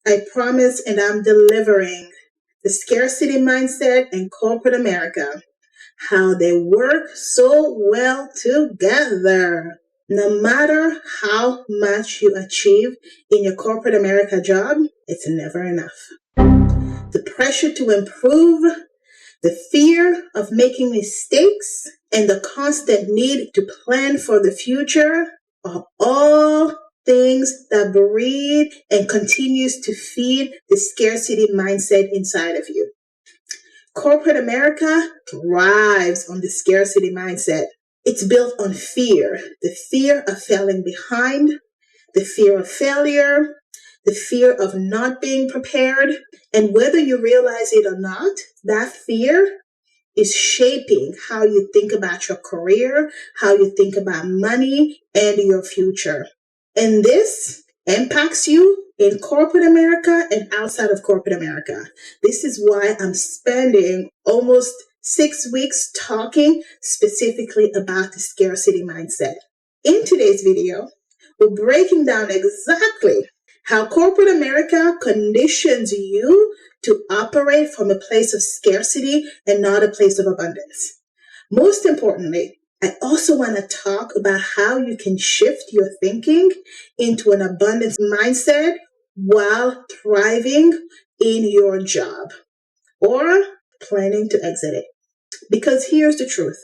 I promise, and I'm delivering the scarcity mindset in corporate America, how they work so well together. No matter how much you achieve in your corporate America job, it's never enough. The pressure to improve, the fear of making mistakes, and the constant need to plan for the future are all things that breed and continues to feed the scarcity mindset inside of you. Corporate America thrives on the scarcity mindset. It's built on fear, the fear of falling behind, the fear of failure, the fear of not being prepared. And whether you realize it or not, that fear is shaping how you think about your career, how you think about money and your future. And this impacts you in corporate America and outside of corporate America. This is why I'm spending almost 6 weeks talking specifically about the scarcity mindset. In today's video, we're breaking down exactly how corporate America conditions you to operate from a place of scarcity and not a place of abundance. Most importantly, I also want to talk about how you can shift your thinking into an abundance mindset while thriving in your job or planning to exit it. Because here's the truth.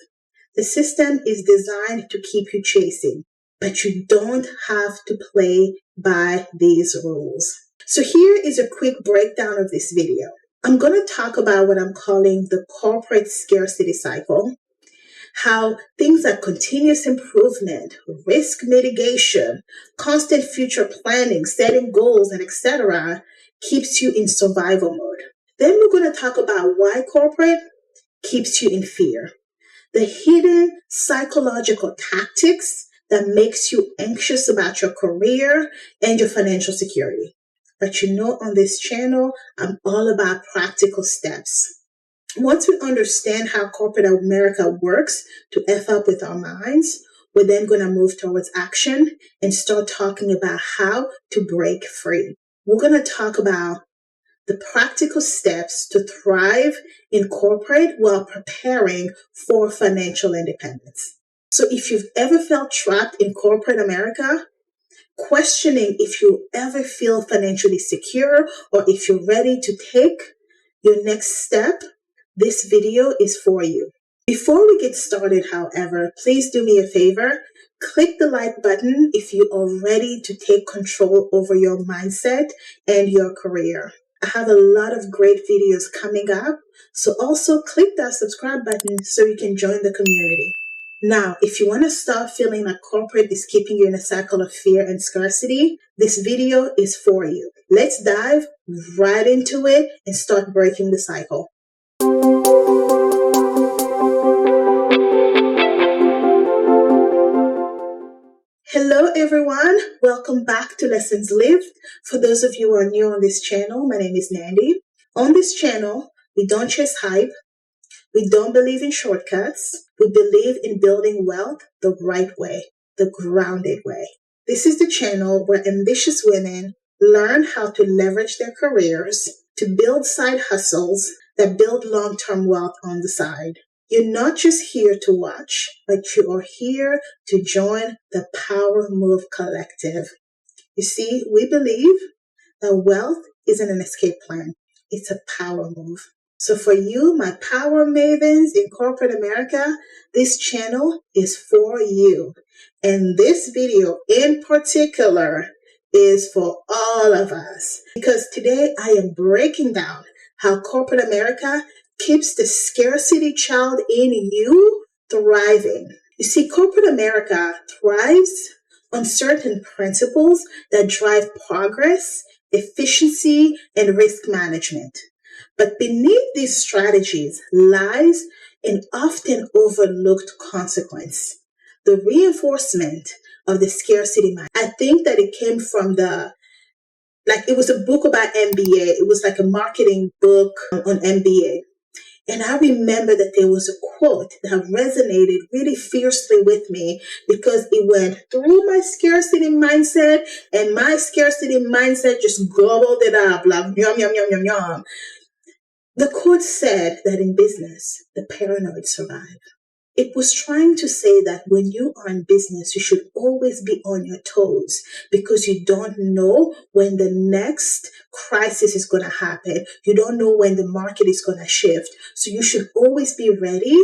The system is designed to keep you chasing, but you don't have to play by these rules. So here is a quick breakdown of this video. I'm going to talk about what I'm calling the corporate scarcity cycle, how things like continuous improvement, risk mitigation, constant future planning, setting goals, and etc. keeps you in survival mode. Then we're going to talk about why corporate keeps you in fear, the hidden psychological tactics that makes you anxious about your career and your financial security. But you know, on this channel, I'm all about practical steps. Once we understand how corporate America works to F up with our minds, we're then going to move towards action and start talking about how to break free. We're going to talk about the practical steps to thrive in corporate while preparing for financial independence. So if you've ever felt trapped in corporate America, questioning if you ever feel financially secure or if you're ready to take your next step, this video is for you. Before we get started, however, please do me a favor. Click the like button if you are ready to take control over your mindset and your career. I have a lot of great videos coming up, so also click that subscribe button so you can join the community. Now, if you want to stop feeling like corporate is keeping you in a cycle of fear and scarcity, this video is for you. Let's dive right into it and start breaking the cycle. Hello everyone, welcome back to Lessons Lived. For those of you who are new on this channel, my name is Nandy. On this channel, we don't chase hype, we don't believe in shortcuts, we believe in building wealth the right way, the grounded way. This is the channel where ambitious women learn how to leverage their careers to build side hustles that build long-term wealth on the side. You're not just here to watch, but you are here to join the Power Move Collective. You see, we believe that wealth isn't an escape plan. It's a power move. So for you, my power mavens in corporate America, this channel is for you. And this video in particular is for all of us. Because today I am breaking down how corporate America keeps the scarcity child in you thriving. You see, corporate America thrives on certain principles that drive progress, efficiency, and risk management. But beneath these strategies lies an often overlooked consequence, the reinforcement of the scarcity mind. I think that it came from it was a book about MBA. It was like a marketing book on MBA. And I remember that there was a quote that resonated really fiercely with me because it went through my scarcity mindset, and my scarcity mindset just gobbled it up like yum, yum, yum, yum, yum. The quote said that in business, the paranoid survive. It was trying to say that when you are in business, you should always be on your toes because you don't know when the next crisis is going to happen. You don't know when the market is going to shift. So you should always be ready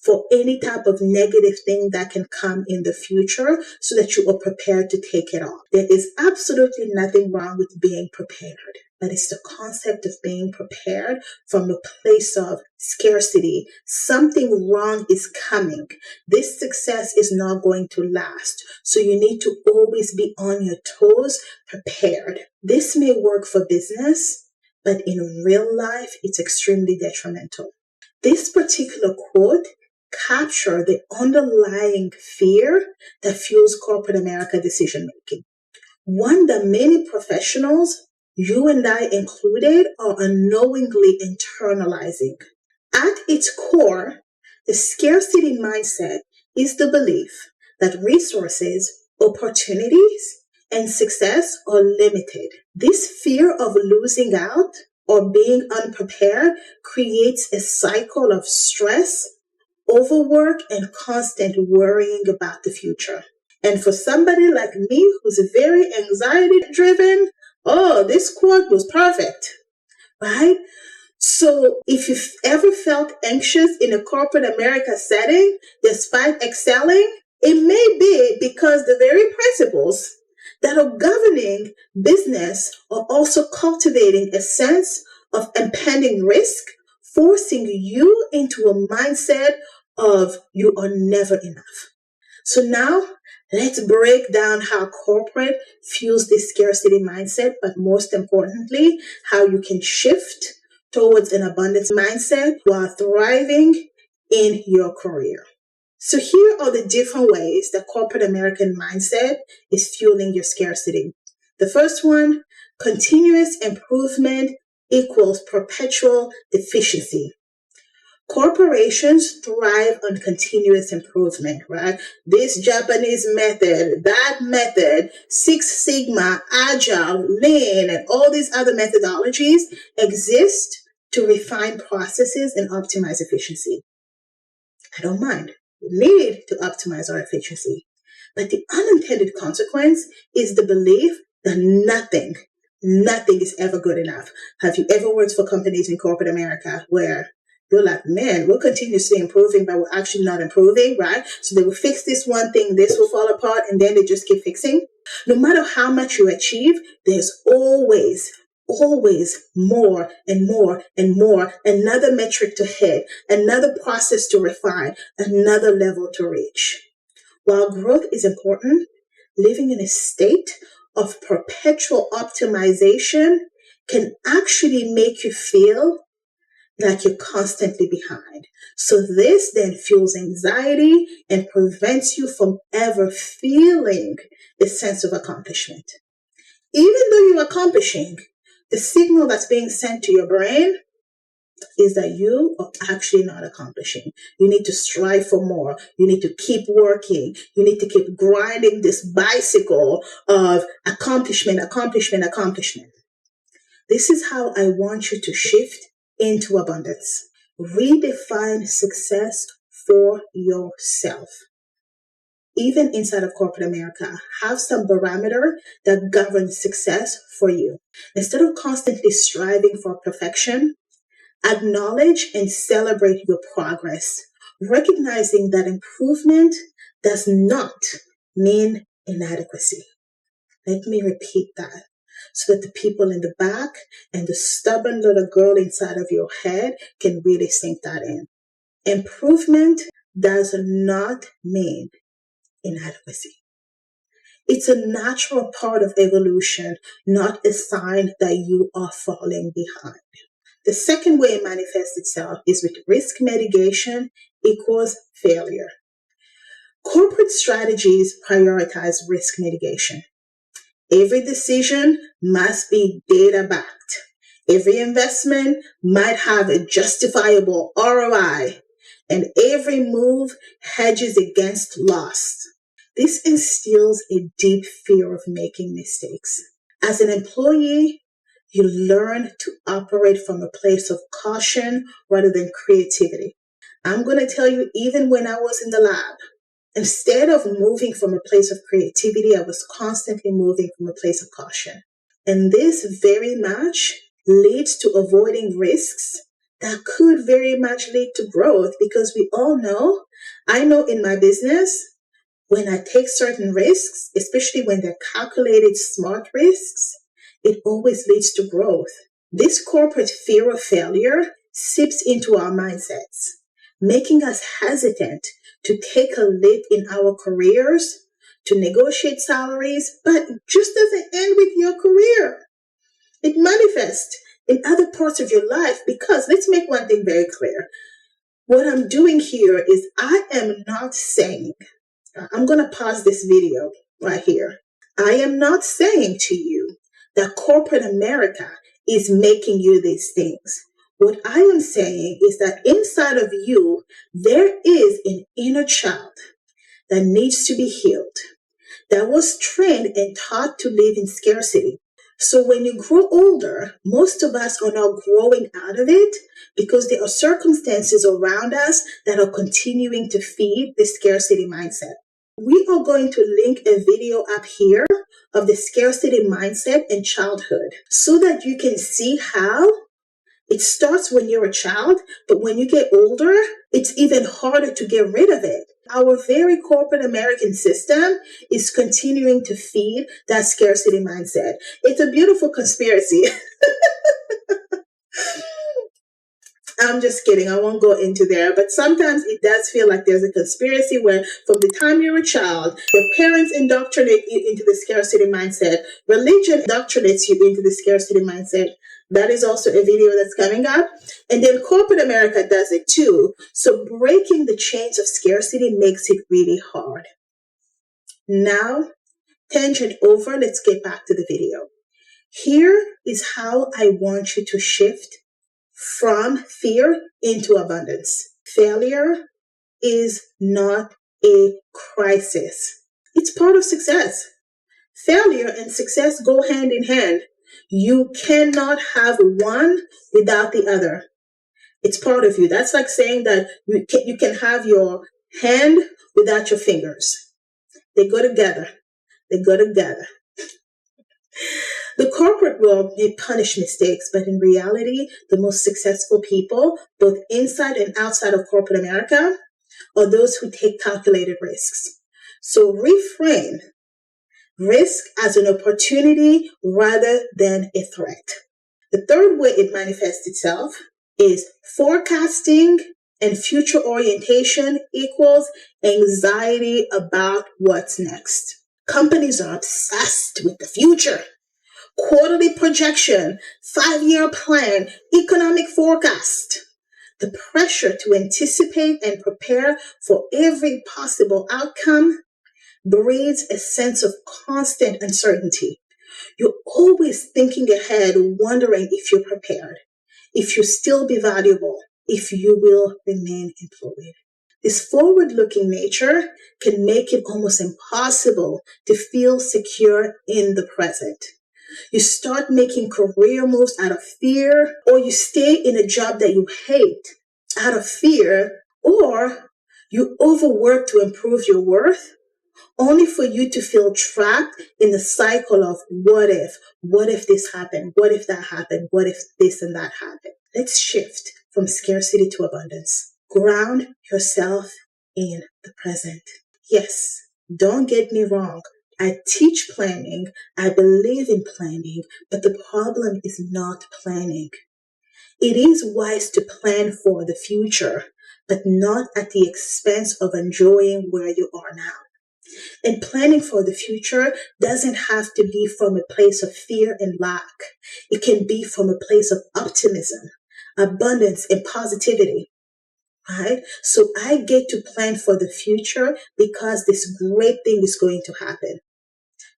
for any type of negative thing that can come in the future so that you are prepared to take it on. There is absolutely nothing wrong with being prepared, but it's the concept of being prepared from a place of scarcity. Something wrong is coming. This success is not going to last. So you need to always be on your toes, prepared. This may work for business, but in real life, it's extremely detrimental. This particular quote captures the underlying fear that fuels corporate America decision making. One that many professionals, you and I included, are unknowingly internalizing. At its core, the scarcity mindset is the belief that resources, opportunities, and success are limited. This fear of losing out or being unprepared creates a cycle of stress, overwork, and constant worrying about the future. And for somebody like me who's very anxiety driven, oh, this quote was perfect, right? So if you've ever felt anxious in a corporate America setting despite excelling, it may be because the very principles that are governing business are also cultivating a sense of impending risk, forcing you into a mindset of you are never enough. So now let's break down how corporate fuels this scarcity mindset, but most importantly, how you can shift towards an abundance mindset while thriving in your career. So here are the different ways that corporate American mindset is fueling your scarcity. The first one, continuous improvement equals perpetual deficiency. Corporations thrive on continuous improvement, right? This Japanese method, that method, Six Sigma, Agile, Lean, and all these other methodologies exist to refine processes and optimize efficiency. I don't mind. We need to optimize our efficiency. But the unintended consequence is the belief that nothing is ever good enough. Have you ever worked for companies in corporate America where you're like, man, we're continuously improving, but we're actually not improving, right? So they will fix this one thing, this will fall apart, and then they just keep fixing. No matter how much you achieve, there's always more and more and more, another metric to hit, another process to refine, another level to reach. While growth is important, living in a state of perpetual optimization can actually make you feel like you're constantly behind. So this then fuels anxiety and prevents you from ever feeling a sense of accomplishment. Even though you're accomplishing, the signal that's being sent to your brain is that you are actually not accomplishing. You need to strive for more. You need to keep working. You need to keep grinding this bicycle of accomplishment, accomplishment, accomplishment. This is how I want you to shift into abundance. Redefine success for yourself. Even inside of corporate America, have some barometer that governs success for you. Instead of constantly striving for perfection, acknowledge and celebrate your progress, recognizing that improvement does not mean inadequacy. Let me repeat that so that the people in the back and the stubborn little girl inside of your head can really sink that in. Improvement does not mean inadequacy. It's a natural part of evolution, not a sign that you are falling behind. The second way it manifests itself is with risk mitigation equals failure. Corporate strategies prioritize risk mitigation. Every decision must be data backed. Every investment might have a justifiable ROI, and every move hedges against loss. This instills a deep fear of making mistakes. As an employee, you learn to operate from a place of caution rather than creativity. I'm going to tell you, even when I was in the lab, instead of moving from a place of creativity, I was constantly moving from a place of caution. And this very much leads to avoiding risks that could very much lead to growth, because we all know, I know in my business, when I take certain risks, especially when they're calculated smart risks, it always leads to growth. This corporate fear of failure seeps into our mindsets, making us hesitant to take a leap in our careers, to negotiate salaries, but it just doesn't end with your career. It manifests in other parts of your life, because let's make one thing very clear. What I'm doing here is I am not saying, I'm going to pause this video right here. I am not saying to you that corporate America is making you these things. What I am saying is that inside of you, there is an inner child that needs to be healed, that was trained and taught to live in scarcity. So when you grow older, most of us are now growing out of it because there are circumstances around us that are continuing to feed the scarcity mindset. We are going to link a video up here of the scarcity mindset in childhood so that you can see how it starts when you're a child, but when you get older, it's even harder to get rid of it. Our very corporate American system is continuing to feed that scarcity mindset. It's a beautiful conspiracy. I'm just kidding. I won't go into there. But sometimes it does feel like there's a conspiracy where from the time you're a child, your parents indoctrinate you into the scarcity mindset. Religion indoctrinates you into the scarcity mindset. That is also a video that's coming up. And then corporate America does it too. So breaking the chains of scarcity makes it really hard. Now, tangent over. Let's get back to the video. Here is how I want you to shift from fear into abundance. Failure is not a crisis. It's part of success. Failure and success go hand in hand. You cannot have one without the other. It's part of you. That's like saying that you can have your hand without your fingers. They go together. They go together. The corporate world may punish mistakes, but in reality, the most successful people, both inside and outside of corporate America, are those who take calculated risks. So reframe risk as an opportunity rather than a threat. The third way it manifests itself is forecasting and future orientation equals anxiety about what's next. Companies are obsessed with the future. Quarterly projection, 5-year plan, economic forecast. The pressure to anticipate and prepare for every possible outcome breeds a sense of constant uncertainty. You're always thinking ahead, wondering if you're prepared, if you'll still be valuable, if you will remain employed. This forward-looking nature can make it almost impossible to feel secure in the present. You start making career moves out of fear, or you stay in a job that you hate out of fear, or you overwork to improve your worth, only for you to feel trapped in the cycle of what if this happened, what if that happened, what if this and that happened. Let's shift from scarcity to abundance. Ground yourself in the present. Yes, don't get me wrong. I teach planning. I believe in planning, but the problem is not planning. It is wise to plan for the future, but not at the expense of enjoying where you are now. And planning for the future doesn't have to be from a place of fear and lack. It can be from a place of optimism, abundance, and positivity. Right? So I get to plan for the future because this great thing is going to happen.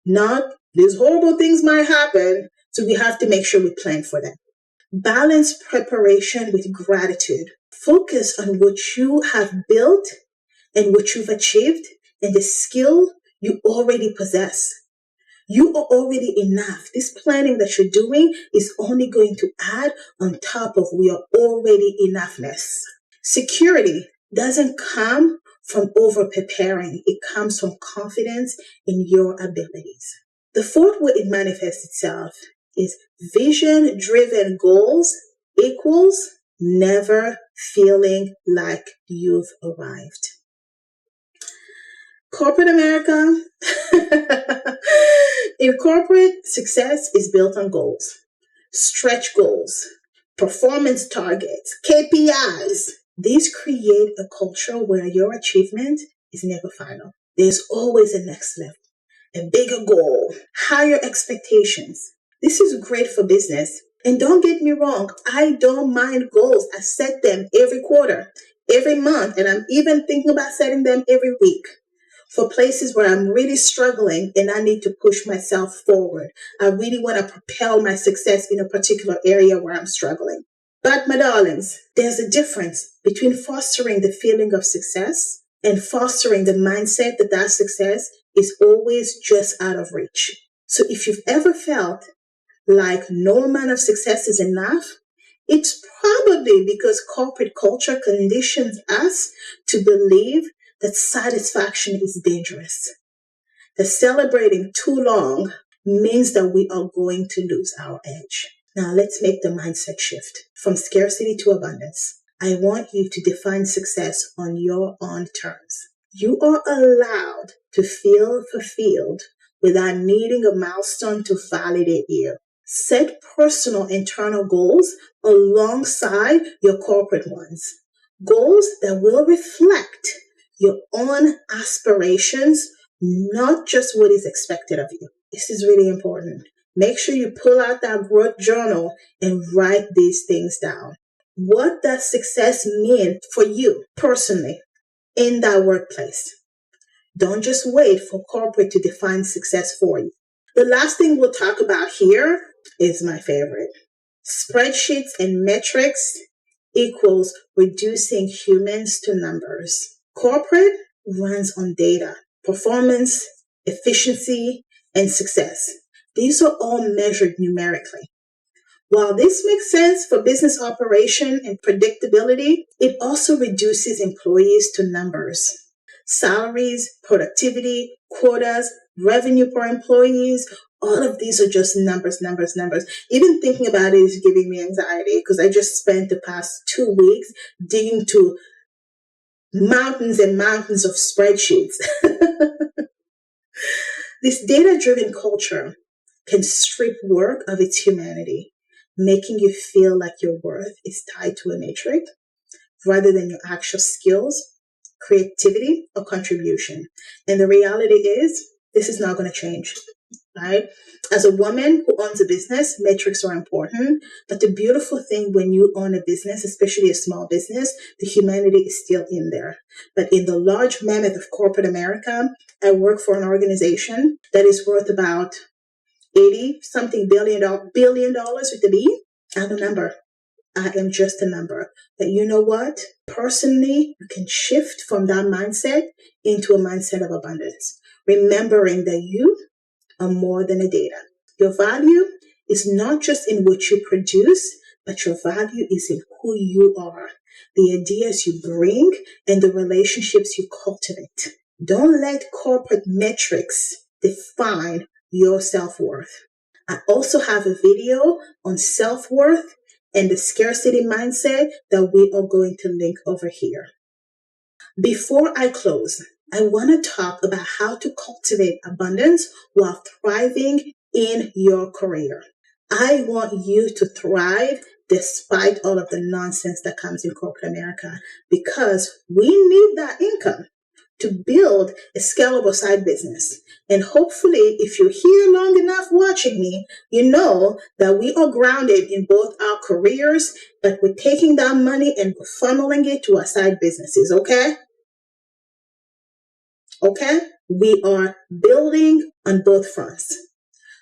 Not these horrible things might happen, so we have to make sure we plan for them. Balance preparation with gratitude. Focus on what you have built and what you've achieved and the skill you already possess. You are already enough. This planning that you're doing is only going to add on top of your already enoughness. Security doesn't come from over preparing. It comes from confidence in your abilities. The fourth way it manifests itself is vision driven goals equals never feeling like you've arrived. Corporate America, in corporate, success is built on goals, stretch goals, performance targets, KPIs. These create a culture where your achievement is never final. There's always a next level, a bigger goal, higher expectations. This is great for business. And don't get me wrong, I don't mind goals. I set them every quarter, every month, and I'm even thinking about setting them every week for places where I'm really struggling and I need to push myself forward. I really want to propel my success in a particular area where I'm struggling. But my darlings, there's a difference between fostering the feeling of success and fostering the mindset that that success is always just out of reach. So if you've ever felt like no amount of success is enough, it's probably because corporate culture conditions us to believe that satisfaction is dangerous. That celebrating too long means that we are going to lose our edge. Now let's make the mindset shift from scarcity to abundance. I want you to define success on your own terms. You are allowed to feel fulfilled without needing a milestone to validate you. Set personal internal goals alongside your corporate ones. Goals that will reflect your own aspirations, not just what is expected of you. This is really important. Make sure you pull out that growth journal and write these things down. What does success mean for you personally in that workplace? Don't just wait for corporate to define success for you. The last thing we'll talk about here is my favorite. Spreadsheets and metrics equals reducing humans to numbers. Corporate runs on data, performance, efficiency, and success. These are all measured numerically. While this makes sense for business operation and predictability, it also reduces employees to numbers. Salaries, productivity, quotas, revenue per employees, all of these are just numbers, numbers, numbers. Even thinking about it is giving me anxiety because I just spent the past 2 weeks digging to mountains and mountains of spreadsheets. This data-driven culture can strip work of its humanity, making you feel like your worth is tied to a metric rather than your actual skills, creativity, or contribution. And the reality is, this is not going to change, right? As a woman who owns a business, metrics are important. But the beautiful thing when you own a business, especially a small business, the humanity is still in there. But in the large mammoth of corporate America, I work for an organization that is worth about 80 something billion dollars with the B. I'm a number. I am just a number. But you know what? Personally, you can shift from that mindset into a mindset of abundance, remembering that you are more than a data. Your value is not just in what you produce, but your value is in who you are, the ideas you bring, and the relationships you cultivate. Don't let corporate metrics define your self-worth. I also have a video on self-worth and the scarcity mindset that we are going to link over here. Before I close, I want to talk about how to cultivate abundance while thriving in your career. I want you to thrive despite all of the nonsense that comes in corporate America because we need that income to build a scalable side business. And hopefully, if you're here long enough watching me, you know that we are grounded in both our careers, but we're taking that money and we're funneling it to our side businesses, okay? Okay? We are building on both fronts.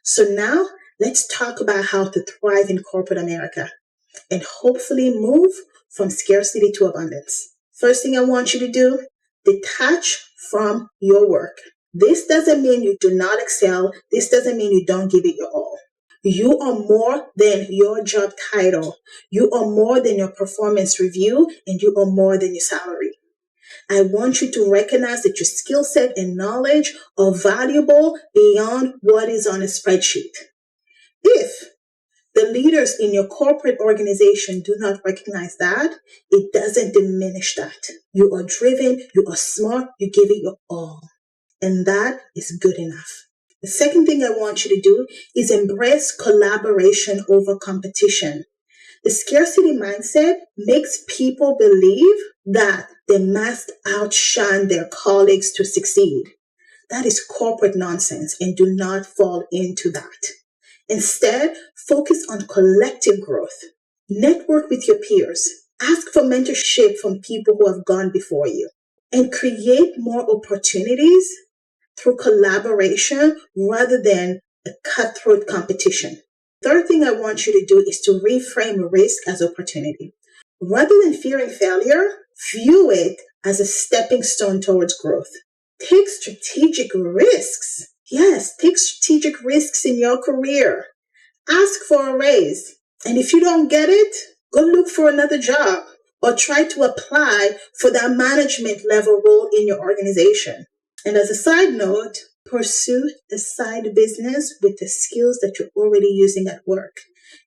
So now let's talk about how to thrive in corporate America. and hopefully move from scarcity to abundance. First thing I want you to do, detach from your work. This doesn't mean you do not excel. This doesn't mean you don't give it your all. You are more than your job title. You are more than your performance review, and you are more than your salary. I want you to recognize that your skill set and knowledge are valuable beyond what is on a spreadsheet. If the leaders in your corporate organization do not recognize that, it doesn't diminish that. You are driven, you are smart, you give it your all. And that is good enough. The second thing I want you to do is embrace collaboration over competition. The scarcity mindset makes people believe that they must outshine their colleagues to succeed. That is corporate nonsense, and do not fall into that. Instead, focus on collective growth. Network with your peers. Ask for mentorship from people who have gone before you. And create more opportunities through collaboration rather than a cutthroat competition. Third thing I want you to do is to reframe risk as opportunity. Rather than fearing failure, view it as a stepping stone towards growth. Take strategic risks. Yes, take strategic risks in your career. Ask for a raise. And if you don't get it, go look for another job or try to apply for that management level role in your organization. And as a side note, pursue a side business with the skills that you're already using at work.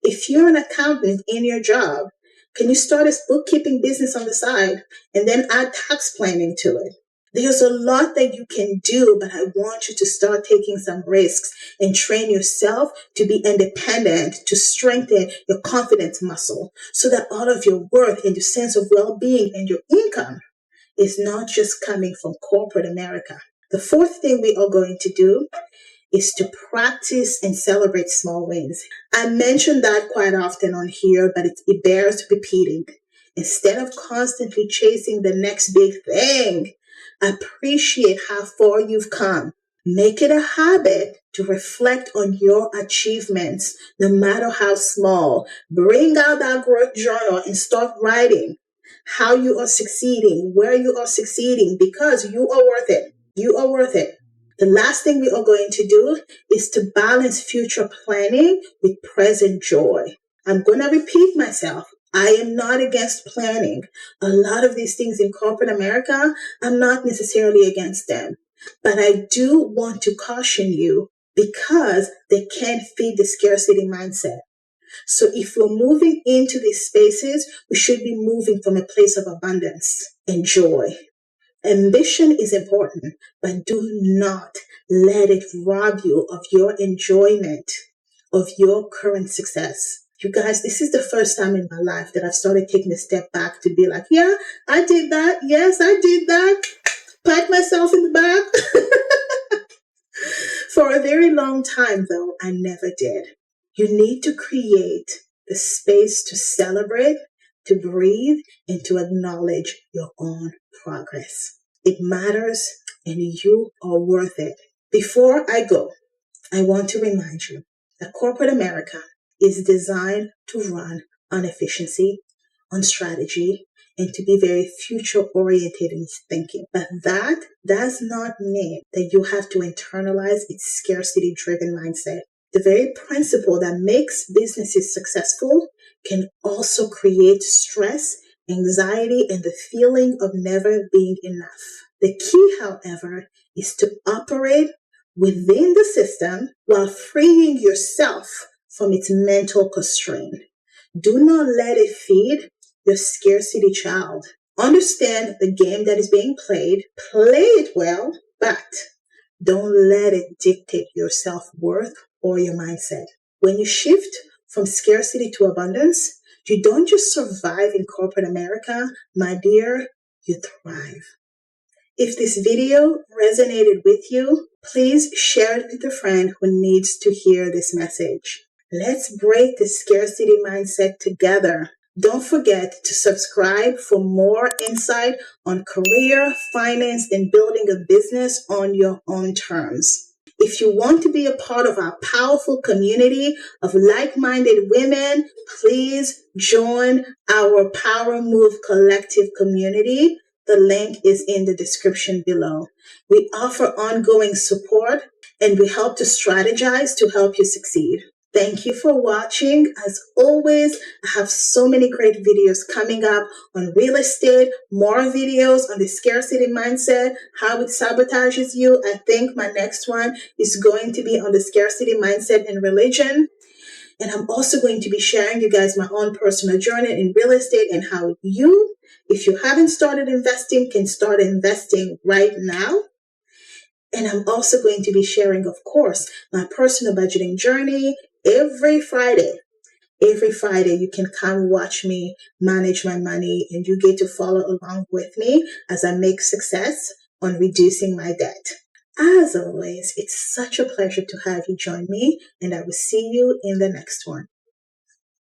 If you're an accountant in your job, can you start a bookkeeping business on the side and then add tax planning to it? There's a lot that you can do, but I want you to start taking some risks and train yourself to be independent, to strengthen your confidence muscle so that all of your worth and your sense of well-being and your income is not just coming from corporate America. The fourth thing we are going to do is to practice and celebrate small wins. I mention that quite often on here, but it bears repeating. Instead of constantly chasing the next big thing, appreciate how far you've come. Make it a habit to reflect on your achievements, no matter how small. Bring out that growth journal and start writing how you are succeeding, where you are succeeding, because you are worth it. You are worth it. The last thing we are going to do is to balance future planning with present joy. I'm going to repeat myself. I am not against planning. A lot of these things in corporate America, I'm not necessarily against them. But I do want to caution you because they can feed the scarcity mindset. So if we're moving into these spaces, we should be moving from a place of abundance and joy. Ambition is important, but do not let it rob you of your enjoyment of your current success. You guys, this is the first time in my life that I've started taking a step back to be like, yeah, I did that. Yes, I did that. Pat myself in the back. For a very long time, though, I never did. You need to create the space to celebrate, to breathe, and to acknowledge your own progress. It matters, and you are worth it. Before I go, I want to remind you that corporate America is designed to run on efficiency, on strategy, and to be very future oriented in its thinking. But that does not mean that you have to internalize its scarcity driven mindset. The very principle that makes businesses successful can also create stress, anxiety, and the feeling of never being enough. The key, however, is to operate within the system while freeing yourself from its mental constraint. Do not let it feed your scarcity child. Understand the game that is being played, play it well, but don't let it dictate your self-worth or your mindset. When you shift from scarcity to abundance, you don't just survive in corporate America, my dear, you thrive. If this video resonated with you, please share it with a friend who needs to hear this message. Let's break the scarcity mindset together. Don't forget to subscribe for more insight on career, finance, and building a business on your own terms. If you want to be a part of our powerful community of like-minded women, please join our Power Move Collective community. The link is in the description below. We offer ongoing support and we help to strategize to help you succeed. Thank you for watching. As always, I have so many great videos coming up on real estate, more videos on the scarcity mindset, how it sabotages you. I think my next one is going to be on the scarcity mindset in religion. And I'm also going to be sharing you guys my own personal journey in real estate and how you, if you haven't started investing, can start investing right now. And I'm also going to be sharing, of course, my personal budgeting journey every Friday. Every Friday, you can come watch me manage my money and you get to follow along with me as I make success on reducing my debt. As always, it's such a pleasure to have you join me, and I will see you in the next one.